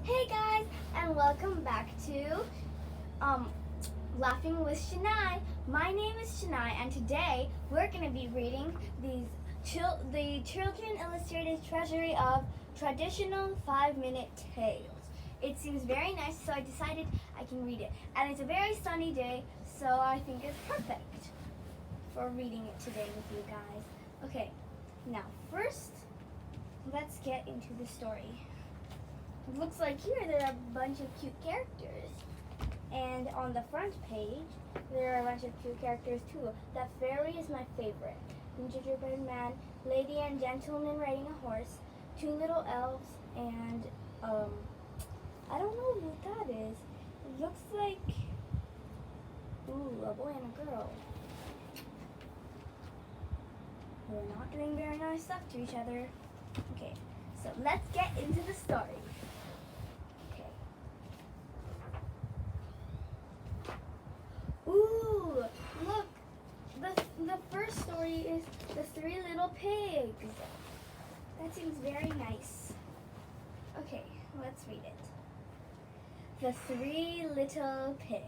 Hey guys, and welcome back to um, Laughing with Shania. My name is Shania, and today we're going to be reading the Children Illustrated Treasury of Traditional 5-Minute Tales. It seems very nice, so I decided I can read it. And it's a very sunny day, so I think it's perfect for reading it today with you guys. Okay, now first, let's get into the story. It looks like here there are a bunch of cute characters. And on the front page, there are a bunch of cute characters too. That fairy is my favorite. Gingerbread man, lady and gentleman riding a horse, two little elves, and I don't know what that is. It looks like, a boy and a girl. They're not doing very nice stuff to each other. Okay, so let's get into the story. Ooh, look, the first story is The Three Little Pigs. That seems very nice. Okay, let's read it. The Three Little Pigs.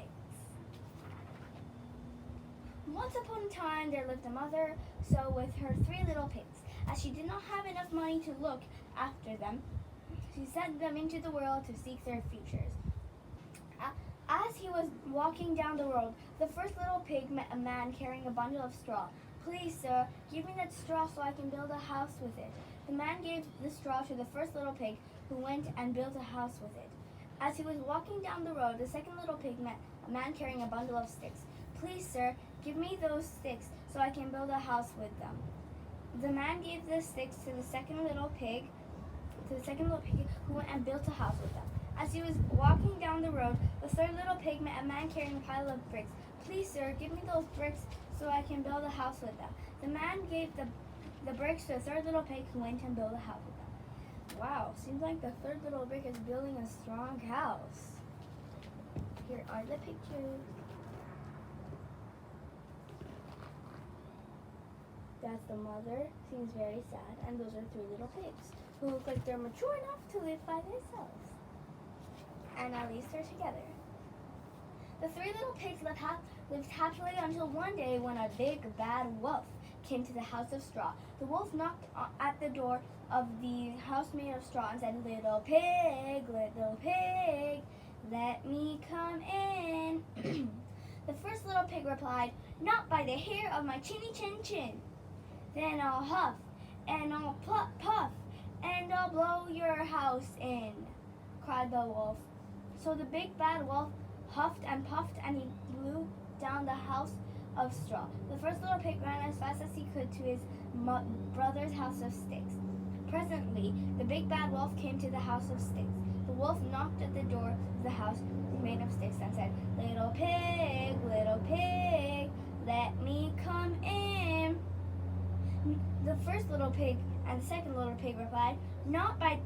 Once upon a time there lived a mother, so with her 3 little pigs. As she did not have enough money to look after them, she sent them into the world to seek their futures. As he was walking down the road, the first little pig met a man carrying a bundle of straw. "Please, sir, give me that straw so I can build a house with it." The man gave the straw to the first little pig, who went and built a house with it. As he was walking down the road, the second little pig met a man carrying a bundle of sticks. "Please, sir, give me those sticks so I can build a house with them." The man gave the sticks to the second little pig, who went and built a house with them. As he was walking down the road, the third little pig met a man carrying a pile of bricks. "Please, sir, give me those bricks so I can build a house with them." The man gave the bricks to the third little pig, who went and built a house with them. Wow, seems like the third little pig is building a strong house. Here are the pictures. That's the mother, seems very sad, and those are 3 little pigs, who look like they're mature enough to live by themselves. And at least they're together. The 3 little pigs lived happily until one day when a big bad wolf came to the house of straw. The wolf knocked at the door of the house made of straw and said, little pig, let me come in." The first little pig replied, "Not by the hair of my chinny chin chin." "Then I'll huff, and I'll puff, and I'll blow your house in," cried the wolf. So the big bad wolf huffed and puffed, and he blew down the house of straw. The first little pig ran as fast as he could to his brother's house of sticks. Presently, the big bad wolf came to the house of sticks. The wolf knocked at the door of the house made of sticks and said, little pig, let me come in." The first little pig and the second little pig replied, not by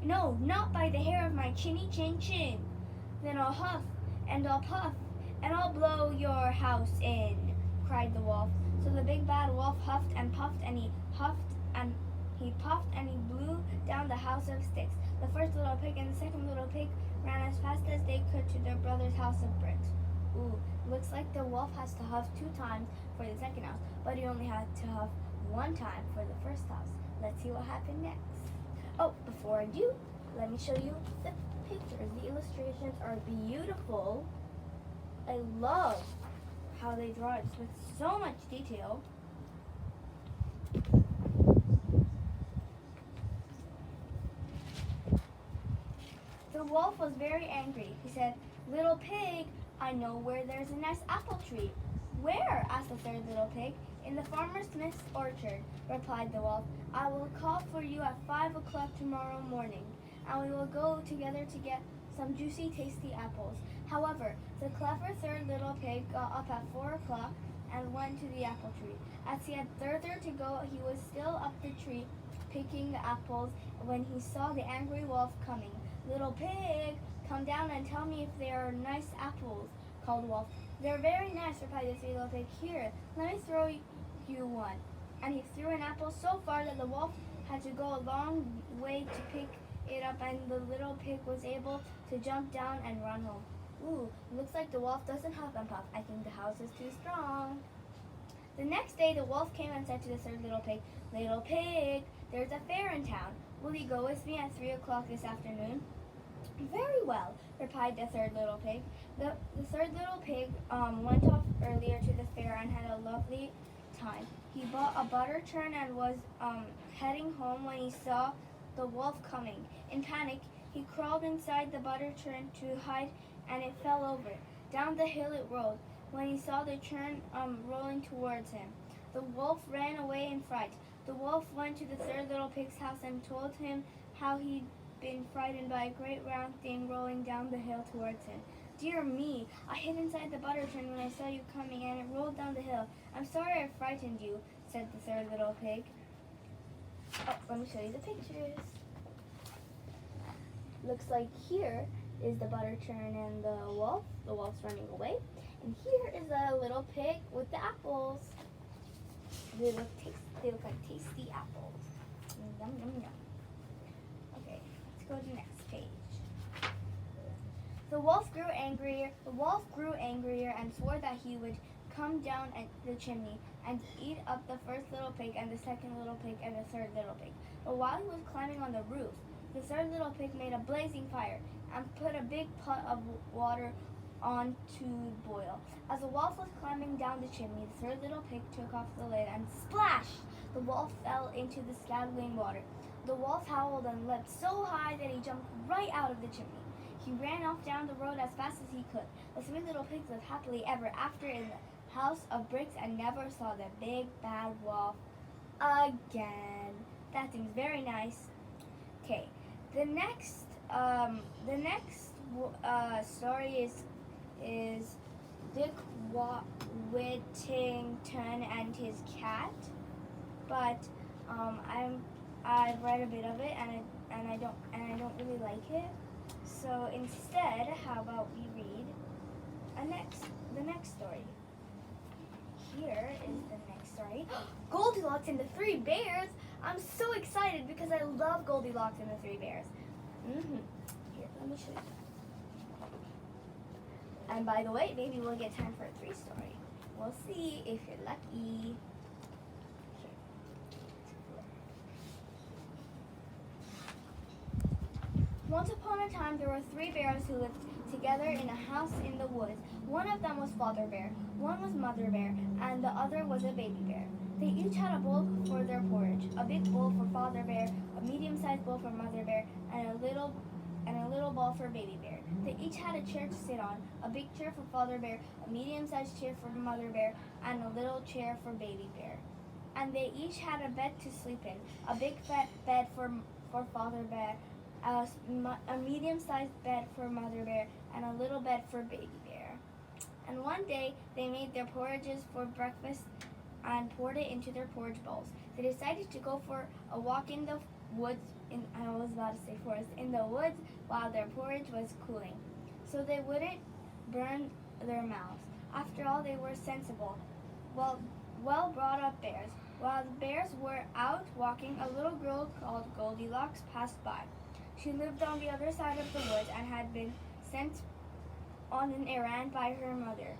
the hair of my chinny chin chin." "Then I'll huff, and I'll puff, and I'll blow your house in," cried the wolf. So the big bad wolf huffed and puffed, and he puffed and he blew down the house of sticks. The first little pig and the second little pig ran as fast as they could to their brother's house of bricks. Ooh, looks like the wolf has to huff 2 times for the second house, but he only had to huff 1 time for the first house. Let's see what happened next. Oh, before I do, let me show you the pictures. The illustrations are beautiful. I love how they draw it with so much detail. The wolf was very angry. He said, "Little pig, I know where there's a nice apple tree." "Where?" asked the third little pig. "In the farmer Smith's orchard," replied the wolf. "I will call for you at 5 o'clock tomorrow morning, and we will go together to get some juicy, tasty apples." However, the clever third little pig got up at 4 o'clock and went to the apple tree. As he had further to go, he was still up the tree picking apples when he saw the angry wolf coming. "Little pig, come down and tell me if they are nice apples," called the wolf. "They're very nice," replied the 3 little pig. "Here, let me throw you one." And he threw an apple so far that the wolf had to go a long way to pick it up and the little pig was able to jump down and run home. Ooh, looks like the wolf doesn't huff and puff. I think the house is too strong. The next day, the wolf came and said to the third little pig, "Little pig, there's a fair in town. Will you go with me at 3 o'clock this afternoon?" "Very well," replied the third little pig. The third little pig went off earlier to the fair and had a lovely time. He bought a butter churn and was heading home when he saw the wolf coming. In panic, he crawled inside the butter churn to hide and it fell over. Down the hill it rolled. When he saw the churn rolling towards him, the wolf ran away in fright. The wolf went to the third little pig's house and told him how he'd been frightened by a great round thing rolling down the hill towards him. "Dear me, I hid inside the butter churn when I saw you coming and it rolled down the hill. I'm sorry I frightened you," said the third little pig. Oh, let me show you the pictures. Looks like here is the butter churn and the wolf. The wolf's running away. And here is a little pig with the apples. They look like tasty apples. Yum, yum, yum. Okay, let's go to the next page. The wolf grew angrier and swore that he would come down the chimney and eat up the first little pig and the second little pig and the third little pig. But while he was climbing on the roof, the third little pig made a blazing fire and put a big pot of water on to boil. As the wolf was climbing down the chimney, the third little pig took off the lid and splash! The wolf fell into the scalding water. The wolf howled and leapt so high that he jumped right out of the chimney. He ran off down the road as fast as he could. The three little pigs lived happily ever after in the house of bricks and never saw the big bad wolf again. That seems very nice. Okay, the next story is Dick Whittington and his cat, but I've read a bit of it and I don't really like it. So instead, how about we read the next story? Here is the next story. Goldilocks and the Three Bears. I'm so excited because I love Goldilocks and the Three Bears. Here, let me show you. And by the way, maybe we'll get time for a 3 story. We'll see if you're lucky. Once upon a time, there were 3 bears who lived together in a house in the woods. One of them was Father Bear, one was Mother Bear, and the other was a baby bear. They each had a bowl for their porridge, a big bowl for Father Bear, a medium-sized bowl for Mother Bear, and a little bowl for Baby Bear. They each had a chair to sit on, a big chair for Father Bear, a medium-sized chair for Mother Bear, and a little chair for Baby Bear. And they each had a bed to sleep in, a big fat bed for Father Bear, a medium-sized bed for Mother Bear, and a little bed for Baby Bear. And one day, they made their porridges for breakfast and poured it into their porridge bowls. They decided to go for a walk in the woods, in the woods while their porridge was cooling, so they wouldn't burn their mouths. After all, they were sensible, well brought up bears. While the bears were out walking, a little girl called Goldilocks passed by. She lived on the other side of the woods and had been sent on an errand by her mother.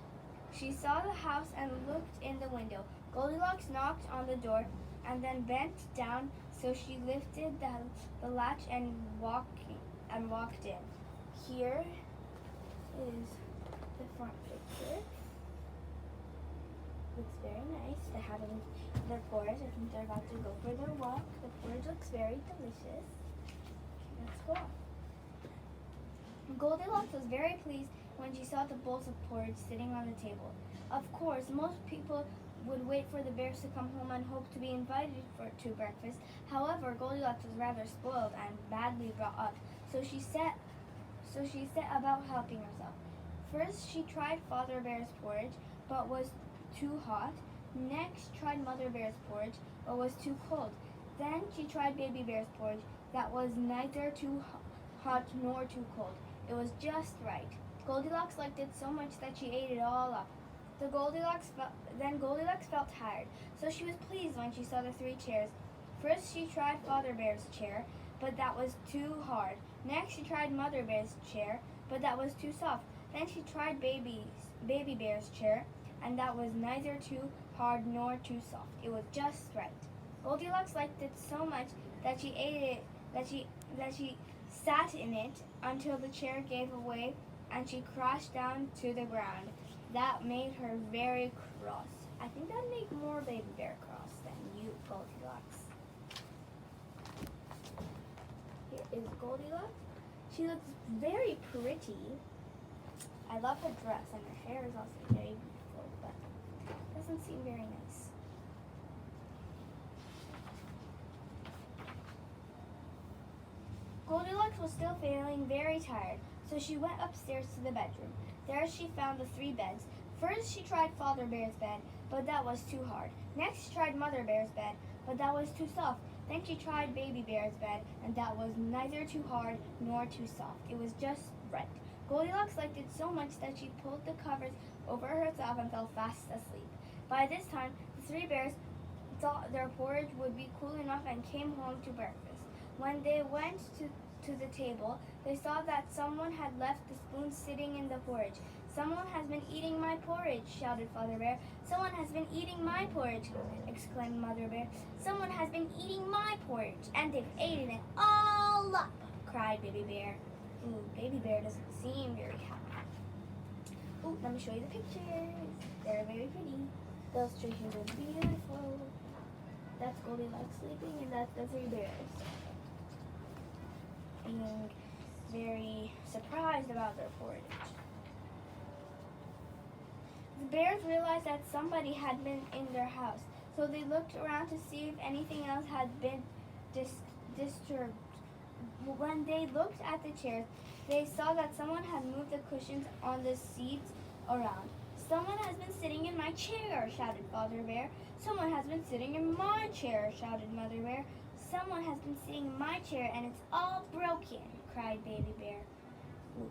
She saw the house and looked in the window. Goldilocks knocked on the door and then bent down, so she lifted the latch and walked in. Here is the front picture. Looks very nice. They're having their porridge. I think they're about to go for their walk. The porridge looks very delicious. Let's go on. Goldilocks was very pleased when she saw the bowls of porridge sitting on the table. Of course, most people would wait for the bears to come home and hope to be invited to breakfast. However, Goldilocks was rather spoiled and badly brought up, so she set about helping herself. First, she tried Father Bear's porridge, but was too hot. Next, tried Mother Bear's porridge, but was too cold. Then she tried Baby Bear's porridge, that was neither too hot nor too cold. It was just right. Goldilocks liked it so much that she ate it all up. Then Goldilocks felt tired, so she was pleased when she saw the 3 chairs. First, she tried Father Bear's chair, but that was too hard. Next, she tried Mother Bear's chair, but that was too soft. Then she tried Baby Bear's chair, and that was neither too hard nor too soft. It was just right. Goldilocks liked it so much that she ate it, that she sat in it until the chair gave away and she crashed down to the ground. That made her very cross. I think that'd make more Baby Bear cross than you, Goldilocks. Here is Goldilocks. She looks very pretty. I love her dress, and her hair is also very beautiful, but doesn't seem very nice. Goldilocks was still feeling very tired, so she went upstairs to the bedroom. There she found the 3 beds. First she tried Father Bear's bed, but that was too hard. Next she tried Mother Bear's bed, but that was too soft. Then she tried Baby Bear's bed, and that was neither too hard nor too soft. It was just right. Goldilocks liked it so much that she pulled the covers over herself and fell fast asleep. By this time, the 3 bears thought their porridge would be cool enough and came home to breakfast. When they went to the table, they saw that someone had left the spoon sitting in the porridge. "Someone has been eating my porridge," shouted Father Bear. "Someone has been eating my porridge," exclaimed Mother Bear. "Someone has been eating my porridge, and they've eaten it all up," cried Baby Bear. Ooh, Baby Bear doesn't seem very happy. Ooh, let me show you the pictures. They're very pretty. The illustrations are beautiful. That's Goldilocks sleeping, and that's the 3 bears being very surprised about their porridge. The bears realized that somebody had been in their house, so they looked around to see if anything else had been disturbed. When they looked at the chairs, they saw that someone had moved the cushions on the seats around. "Someone has been sitting in my chair," shouted Father Bear. "Someone has been sitting in my chair," shouted Mother Bear. "Someone has been sitting in my chair and it's all broken," cried Baby Bear. Ooh.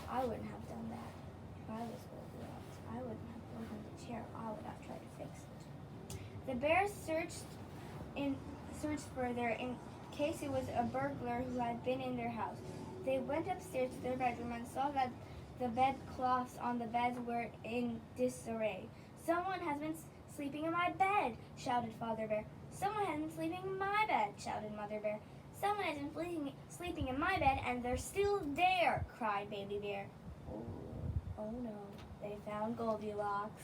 I wouldn't have done that if I was Goldilocks. I wouldn't have broken the chair. I would have tried to fix it. The bears searched further in case it was a burglar who had been in their house. They went upstairs to their bedroom and saw that the bedcloths on the beds were in disarray. "Someone has been sleeping in my bed," shouted Father Bear. "Someone has been sleeping in my bed," shouted Mother Bear. "Someone has been sleeping in my bed, and they're still there," cried Baby Bear. Oh no, they found Goldilocks.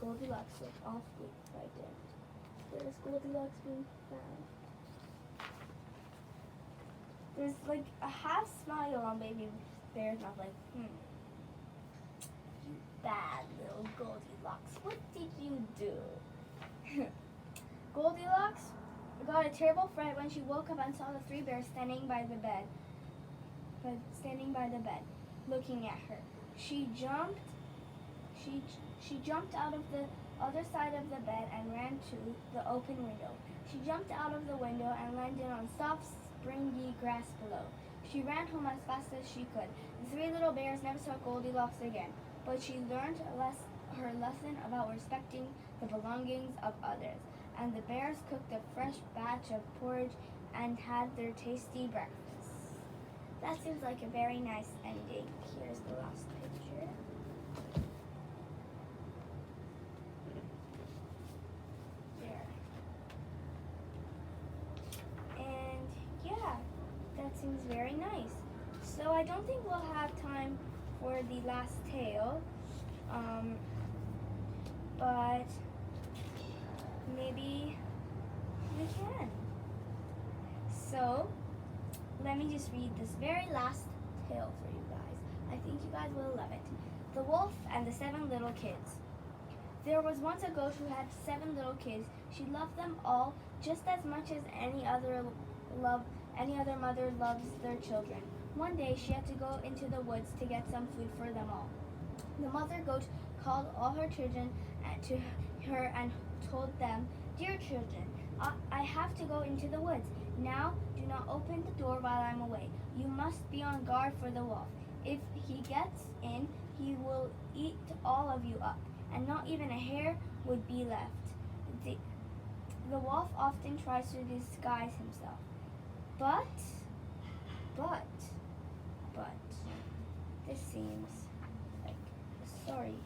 Goldilocks looked awfully frightened. Where's Goldilocks being found? There's like a half smile on Baby Bear's mouth, like, You bad little Goldilocks, what did you do?" Goldilocks got a terrible fright when she woke up and saw the 3 bears standing by the bed, looking at her. She jumped out of the other side of the bed and ran to the open window. She jumped out of the window and landed on soft, springy grass below. She ran home as fast as she could. The 3 little bears never saw Goldilocks again, but she learned her lesson about respecting the belongings of others, and the bears cooked a fresh batch of porridge and had their tasty breakfast. That seems like a very nice ending. Here's the last picture. There. And yeah, that seems very nice. So I don't think we'll have time for the last tale, but maybe we can. So let me just read this very last tale for you guys. I think you guys will love it. The Wolf and the 7 Little Kids. There was once a ghost who had 7 little kids. She loved them all just as much as any other mother loves their children. One day she had to go into the woods to get some food for them all. The mother goat called all her children to her and told them, "Dear children, I have to go into the woods. Now do not open the door while I'm away. You must be on guard for the wolf. If he gets in, he will eat all of you up, and not even a hair would be left." The wolf often tries to disguise himself, but, this seems like a story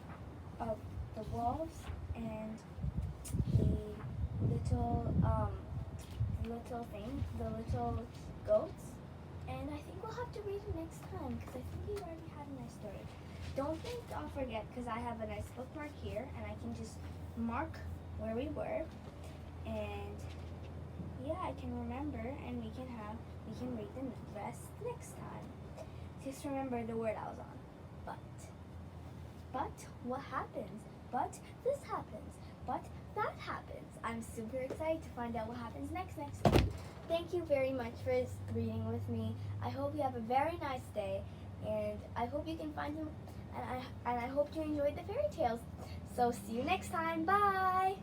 of the wolves and the little goats. And I think we'll have to read it next time because I think we already had a nice story. Don't think I'll forget because I have a nice bookmark here and I can just mark where we were. And yeah, I can remember and we can read the rest next time. Just remember the word I was on. But what happens? But this happens. But that happens. I'm super excited to find out what happens next time. Thank you very much for reading with me. I hope you have a very nice day, and I hope you can find them, and I hope you enjoyed the fairy tales. So see you next time. Bye!